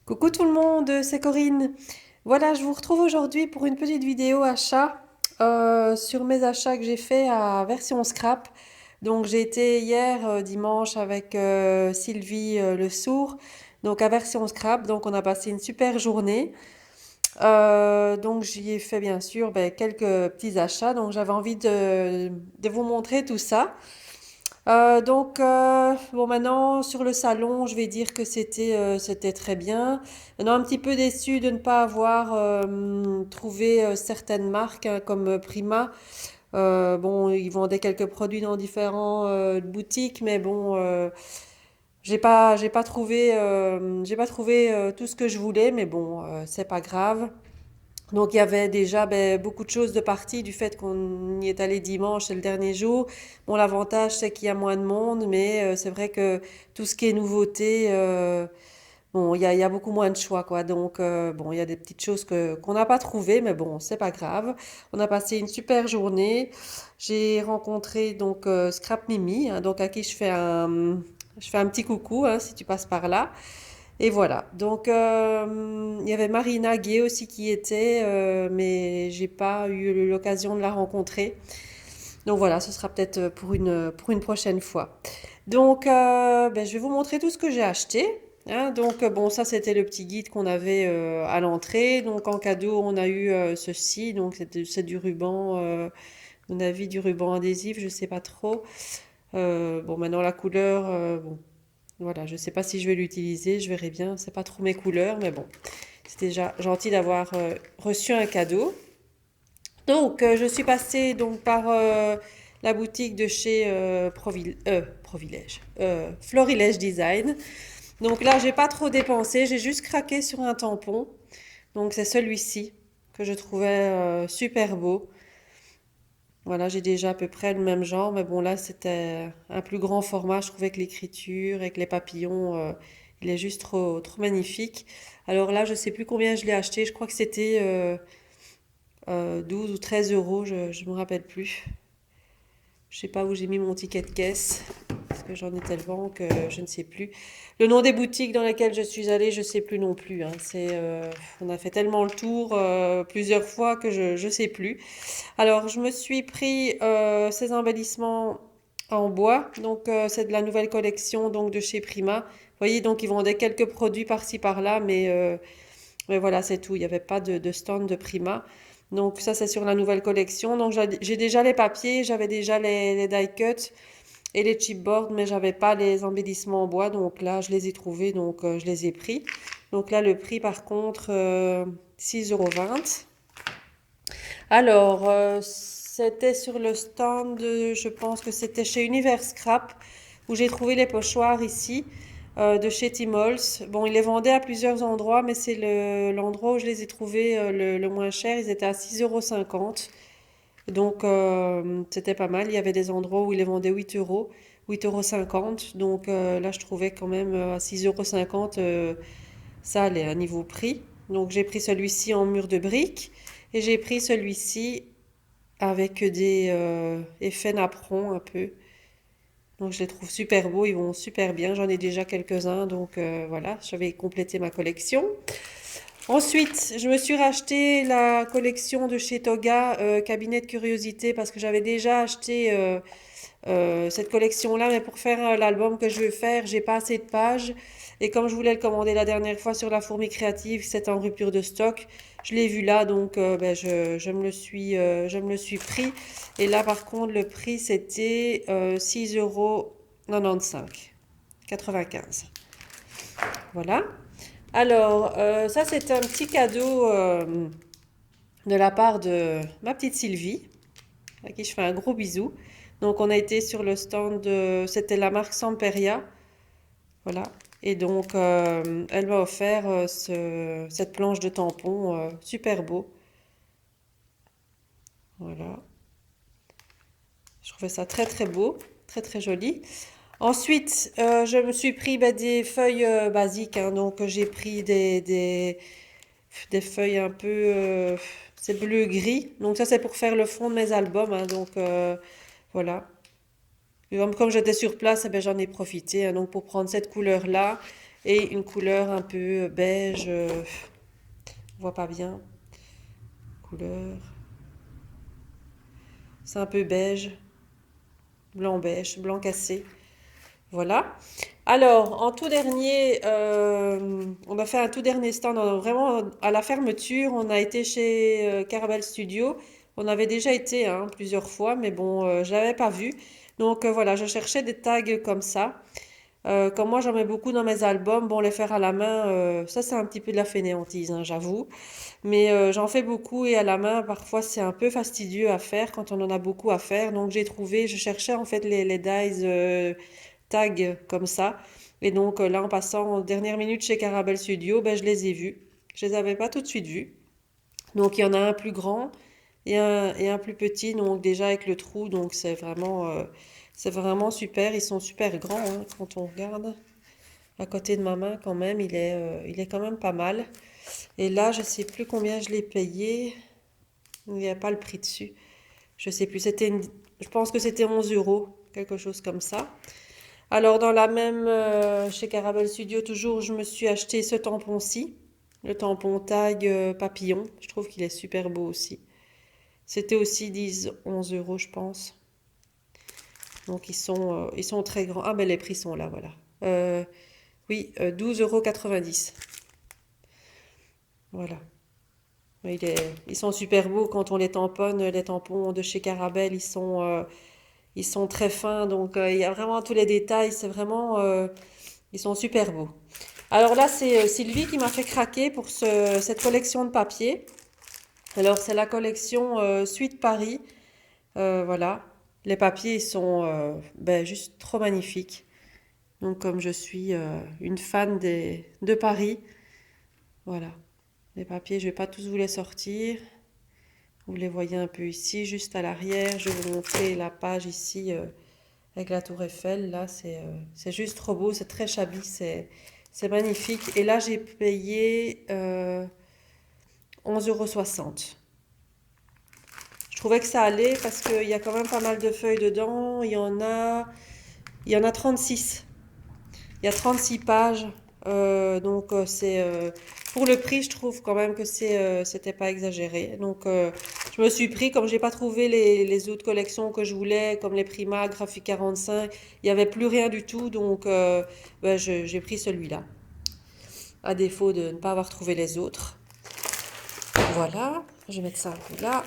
Coucou tout le monde, c'est Corinne. Voilà, je vous retrouve aujourd'hui pour une petite vidéo achat sur mes achats que j'ai fait à version scrap. Donc j'ai été hier dimanche avec Sylvie Le Sourd, donc à version scrap. Donc on a passé une super journée. Donc j'y ai fait bien sûr quelques petits achats. Donc j'avais envie de vous montrer tout ça. Bon, maintenant sur le salon, je vais dire que c'était très bien. Maintenant, un petit peu déçu de ne pas avoir trouvé certaines marques hein, comme Prima. Bon, ils vendaient quelques produits dans différents boutiques, mais bon, j'ai pas trouvé tout ce que je voulais, mais bon, c'est pas grave. Donc il y avait déjà beaucoup de choses de partie du fait qu'on y est allé dimanche, c'est le dernier jour. Bon, l'avantage c'est qu'il y a moins de monde, mais c'est vrai que tout ce qui est nouveauté, bon, il y a beaucoup moins de choix, quoi. Donc bon, il y a des petites choses qu'on n'a pas trouvées, mais bon, c'est pas grave. On a passé une super journée. J'ai rencontré donc Scrap Mimi, hein, donc à qui je fais un petit coucou, hein, si tu passes par là. Et voilà. Donc, il y avait Marina Gay aussi qui était, mais j'ai pas eu l'occasion de la rencontrer. Donc voilà, ce sera peut-être pour une prochaine fois. Donc, je vais vous montrer tout ce que j'ai acheté. Hein. Donc, bon, ça c'était le petit guide qu'on avait à l'entrée. Donc, en cadeau, on a eu ceci. Donc, c'est du ruban, on a vu du ruban adhésif, je sais pas trop. Bon, maintenant la couleur, bon, voilà, je sais pas si je vais l'utiliser, je verrai bien. C'est pas trop mes couleurs, mais bon, c'est déjà gentil d'avoir reçu un cadeau. Donc, je suis passée donc par la boutique de chez Provilège, Florilège Design. Donc là, j'ai pas trop dépensé, j'ai juste craqué sur un tampon. Donc c'est celui-ci que je trouvais super beau. Voilà, j'ai déjà à peu près le même genre, mais bon là c'était un plus grand format. Je trouvais que l'écriture avec les papillons, il est juste trop magnifique. Alors là, je sais plus combien je l'ai acheté. Je crois que c'était 12 ou 13 euros, je me rappelle plus. Je sais pas où j'ai mis mon ticket de caisse parce que j'en ai tellement que je ne sais plus. Le nom des boutiques dans lesquelles je suis allée, je sais plus non plus. Hein. On a fait tellement le tour plusieurs fois que je sais plus. Alors, je me suis pris ces embellissements en bois. Donc, c'est de la nouvelle collection donc de chez Prima. Vous voyez, donc ils vendaient quelques produits par-ci par-là, mais voilà, c'est tout. Il n'y avait pas de stand de Prima. Donc, ça, c'est sur la nouvelle collection. Donc, j'ai déjà les papiers, j'avais déjà les die cuts et les chipboards, mais j'avais pas les embellissements en bois. Donc là, je les ai trouvés, donc je les ai pris. Donc là, le prix, par contre, 6,20 €. Alors, c'était sur le stand, je pense que c'était chez Univers Scrap, où j'ai trouvé les pochoirs ici, de chez Timols. Bon, ils les vendaient à plusieurs endroits, mais c'est l'endroit où je les ai trouvés le moins cher. Ils étaient à 6,50 €. Donc, c'était pas mal. Il y avait des endroits où ils les vendaient 8 €, 8,50 €. Donc, là, je trouvais quand même à 6,50 €, ça allait à niveau prix. Donc, j'ai pris celui-ci en mur de briques et j'ai pris celui-ci avec des effets napperons un peu. Donc je les trouve super beaux, ils vont super bien. J'en ai déjà quelques-uns, donc voilà, je vais compléter ma collection. Ensuite, je me suis racheté la collection de chez Toga, Cabinet de curiosité, parce que j'avais déjà acheté cette collection-là, mais pour faire l'album que je veux faire, j'ai pas assez de pages. Et comme je voulais le commander la dernière fois sur la Fourmi Créative, c'était en rupture de stock. Je l'ai vu là, donc je me le suis pris. Et là, par contre, le prix, c'était 6,95 € 95. Voilà. Alors, ça, c'est un petit cadeau de la part de ma petite Sylvie, à qui je fais un gros bisou. Donc, on a été sur le stand c'était la marque Samperia. Voilà. Et donc, elle m'a offert cette planche de tampon super beau. Voilà. Je trouvais ça très beau, très joli. Ensuite, je me suis pris des feuilles basiques. Hein. Donc, j'ai pris des feuilles un peu... c'est bleu-gris. Donc, ça, c'est pour faire le fond de mes albums. Hein. Donc, voilà. Et comme j'étais sur place, eh ben, j'en ai profité hein, donc pour prendre cette couleur-là. et une couleur un peu beige, on voit pas bien, couleur, c'est un peu beige, blanc beige, blanc cassé. Voilà. Alors, en tout dernier, on a fait un tout dernier stand, vraiment à la fermeture. On a été chez Caramel Studio. On avait déjà été hein, plusieurs fois, mais bon, je l'avais pas vu. Donc voilà, je cherchais des tags comme ça. Comme moi, j'en mets beaucoup dans mes albums. Bon, les faire à la main, ça c'est un petit peu de la fainéantise, hein, j'avoue. Mais j'en fais beaucoup et à la main, parfois c'est un peu fastidieux à faire quand on en a beaucoup à faire. Donc j'ai trouvé, je cherchais en fait les dies tags comme ça. Et donc là, en passant en dernière minute chez Caramel Studio, ben, je les ai vus. Je les avais pas tout de suite vus. Donc il y en a un plus grand et un plus petit, donc déjà avec le trou, donc c'est vraiment super. Ils sont super grands hein, quand on regarde. À côté de ma main, quand même, il est quand même pas mal. Et là, je sais plus combien je l'ai payé. Il n'y a pas le prix dessus. Je sais plus. Je pense que c'était 11 euros, quelque chose comme ça. Alors, dans la même, chez Caramel Studio, toujours, je me suis acheté ce tampon-ci. Le tampon tag papillon. Je trouve qu'il est super beau aussi. C'était aussi 10, 11 euros, je pense. Donc, ils sont très grands. Ah, mais les prix sont là, voilà. Euh, oui, 12,90 €. Voilà. Ils sont super beaux quand on les tamponne. Les tampons de chez Caramel, ils sont très fins. Donc, il y a vraiment tous les détails. Ils sont super beaux. Alors là, c'est Sylvie qui m'a fait craquer pour cette collection de papier. Alors, c'est la collection Suite Paris. Voilà. Les papiers ils sont ben, juste trop magnifiques. Donc, comme je suis une fan de Paris, voilà. Les papiers, je vais pas tous vous les sortir. Vous les voyez un peu ici, juste à l'arrière. Je vais vous montrer la page ici avec la tour Eiffel. Là, c'est juste trop beau. C'est très shabby. C'est magnifique. Et là, j'ai payé 11,60 €. Je trouvais que ça allait parce qu'il y a quand même pas mal de feuilles dedans. Il y en a 36. Il y a 36 pages. Donc, pour le prix, je trouve quand même que c'était pas exagéré. Donc, je me suis pris, comme j'ai pas trouvé les autres collections que je voulais, comme les Prima, Graphique 45, il y avait plus rien du tout. Donc, ben, j'ai pris celui-là. À défaut de ne pas avoir trouvé les autres. Voilà. Je vais mettre ça un peu là.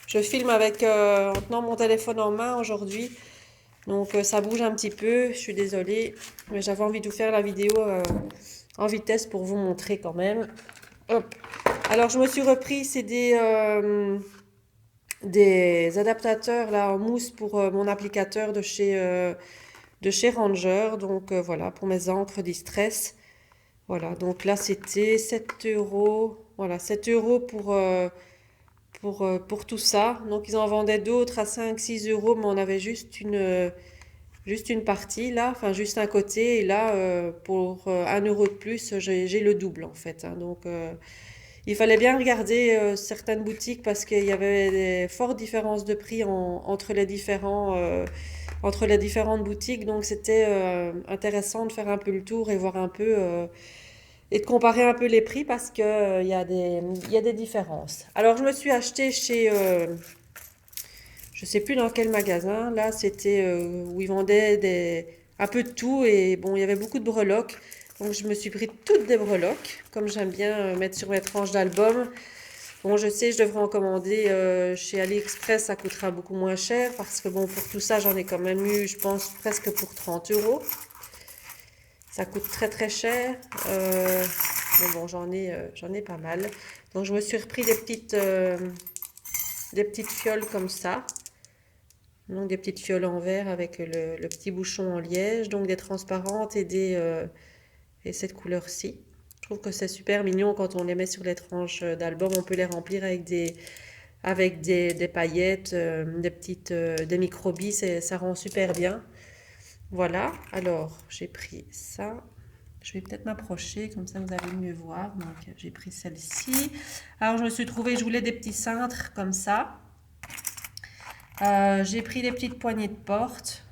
Je filme avec en tenant mon téléphone en main aujourd'hui. Donc ça bouge un petit peu, je suis désolée, mais j'avais envie de vous faire la vidéo en vitesse pour vous montrer quand même. Hop. Alors je me suis repris, c'est des adaptateurs là en mousse pour mon applicateur de chez Ranger. Donc voilà, pour mes encres Distress. Voilà, donc là c'était 7 euros. Voilà, 7 euros pour tout ça. Donc ils en vendaient d'autres à 5, 6 euros, mais on avait juste une partie là, enfin juste un côté. Et là, pour 1 euro de plus, j'ai le double en fait. Hein. Donc il fallait bien regarder certaines boutiques parce qu'il y avait des fortes différences de prix entre les différentes boutiques. Donc c'était intéressant de faire un peu le tour et voir un peu et de comparer un peu les prix parce que il y a des différences. Alors je me suis acheté chez je sais plus dans quel magasin. Là, c'était où ils vendaient un peu de tout et bon, il y avait beaucoup de breloques. Donc, je me suis pris toutes des breloques, comme j'aime bien mettre sur mes tranches d'album. Bon, je sais, je devrais en commander chez AliExpress, ça coûtera beaucoup moins cher parce que bon, pour tout ça, j'en ai quand même eu, je pense, presque pour 30 euros. Ça coûte très très cher. Mais bon, j'en ai pas mal. Donc, je me suis repris des petites fioles comme ça. Donc des petites fioles en verre avec le petit bouchon en liège, donc des transparentes et cette couleur-ci. Je trouve que c'est super mignon quand on les met sur les tranches d'album. On peut les remplir avec des paillettes, des microbilles, ça rend super bien. Voilà, alors j'ai pris ça. Je vais peut-être m'approcher, comme ça vous allez mieux voir. Donc j'ai pris celle-ci. Alors je me suis trouvé, je voulais des petits cintres comme ça. J'ai pris des petites poignées de porte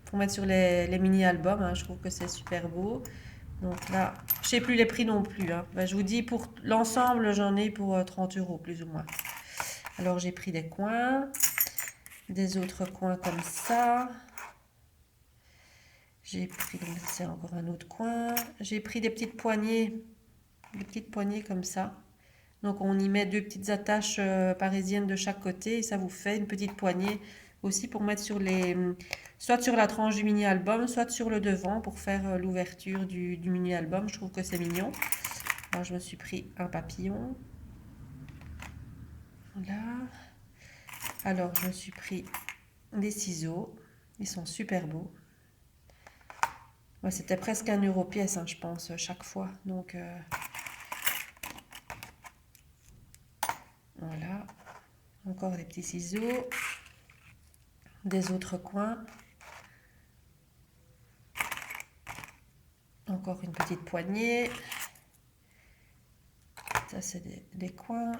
pour mettre sur les mini-albums. Hein, je trouve que c'est super beau. Donc là, je sais plus les prix non plus, hein. Ben, je vous dis, pour l'ensemble, j'en ai pour 30 € plus ou moins. Alors j'ai pris des coins, des autres coins comme ça. J'ai pris, c'est encore un autre coin. J'ai pris des petites poignées comme ça. Donc on y met deux petites attaches parisiennes de chaque côté et ça vous fait une petite poignée aussi pour mettre sur soit sur la tranche du mini-album, soit sur le devant pour faire l'ouverture du mini-album. Je trouve que c'est mignon. Alors je me suis pris un papillon. Voilà. Alors je me suis pris des ciseaux. Ils sont super beaux. Ouais, c'était presque 1 € pièce, hein, je pense, chaque fois. Donc voilà. Encore des petits ciseaux. Des autres coins. Encore une petite poignée. Ça, c'est des coins.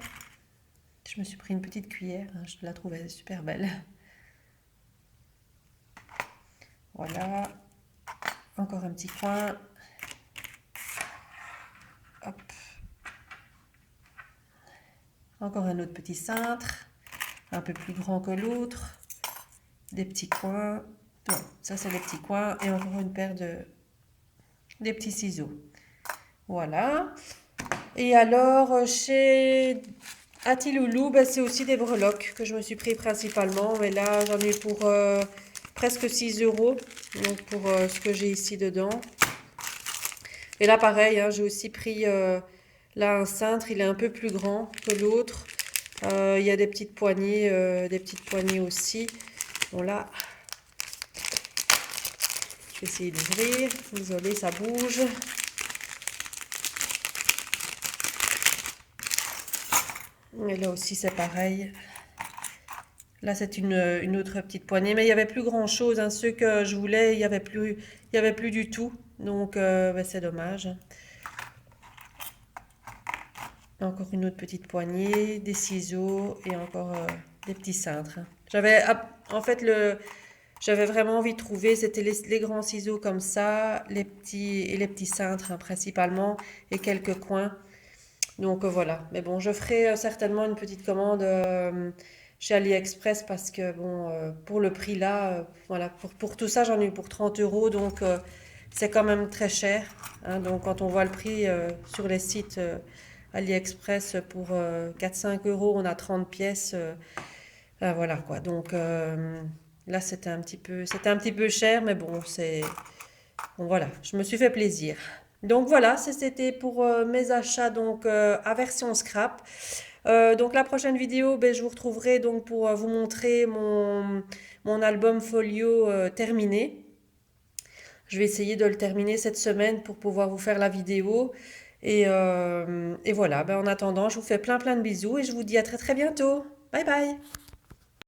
Je me suis pris une petite cuillère. Hein, je la trouvais super belle. Voilà. Encore un petit coin. Hop. Encore un autre petit cintre. Un peu plus grand que l'autre. Des petits coins. Bon, ça, c'est les petits coins. Et encore une paire des petits ciseaux. Voilà. Et alors, chez Atiloulou, ben, c'est aussi des breloques que je me suis pris principalement. Mais là, j'en ai pour presque 6 €. Donc, pour ce que j'ai ici dedans. Et là, pareil, hein, j'ai aussi pris là un cintre. Il est un peu plus grand que l'autre. Il y a des petites poignées aussi. Bon, là, je vais essayer d'ouvrir. Désolée, ça bouge. Et là aussi, c'est pareil. Là, c'est une autre petite poignée. Mais il n'y avait plus grand-chose, hein. Ceux que je voulais, il n'y avait plus du tout. Donc, ben, c'est dommage. Encore une autre petite poignée, des ciseaux et encore des petits cintres. En fait, j'avais vraiment envie de trouver, c'était les grands ciseaux comme ça, les petits cintres hein, principalement et quelques coins. Donc voilà. Mais bon, je ferai certainement une petite commande chez AliExpress parce que bon, pour le prix là, voilà, pour tout ça, j'en ai eu pour 30 €, donc c'est quand même très cher. Hein. Donc quand on voit le prix sur les sites AliExpress pour 4-5 €, on a 30 pièces. Ben voilà quoi. Donc là, c'était un petit peu cher, mais bon, bon voilà, je me suis fait plaisir. Donc voilà, c'était pour mes achats donc à version scrap. Donc la prochaine vidéo, ben, je vous retrouverai donc pour vous montrer mon album folio terminé. Je vais essayer de le terminer cette semaine pour pouvoir vous faire la vidéo. Et voilà, ben, en attendant, je vous fais plein plein de bisous et je vous dis à très très bientôt. Bye bye!